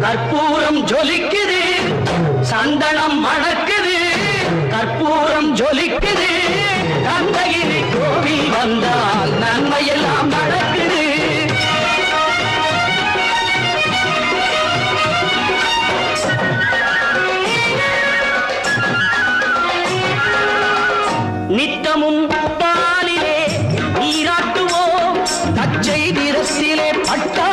கற்பூரம் ஜொலிக்குது, சந்தனம் மணக்குது, கற்பூரம் ஜொலிக்குது. கந்தகிரி கோவில் வந்தால் நன்மையெல்லாம் நடக்குது. நித்தமும் பாலிலே நீராட்டுவோம், பச்சை நிறத்திலே பட்டா